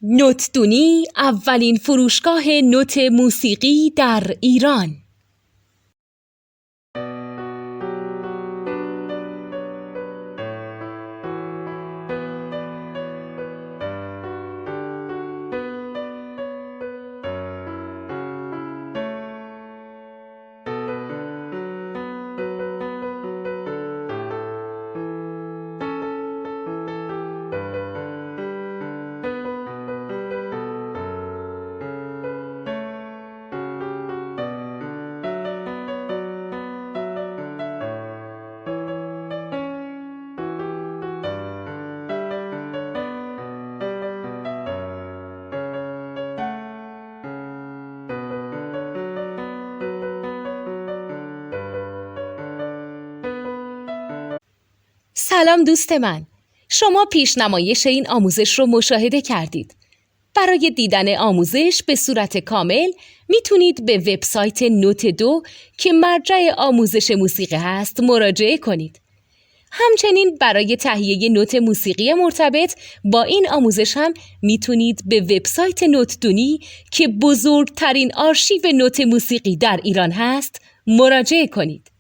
نوتدونی اولین فروشگاه نوت موسیقی در ایران. سلام دوست من، شما پیشنمایش این آموزش رو مشاهده کردید. برای دیدن آموزش به صورت کامل میتونید به وبسایت نوت2 که مرجع آموزش موسیقی هست مراجعه کنید. همچنین برای تهیه نوت موسیقی مرتبط با این آموزش هم میتونید به وبسایت نوتدونی که بزرگترین آرشیو نوت موسیقی در ایران هست مراجعه کنید.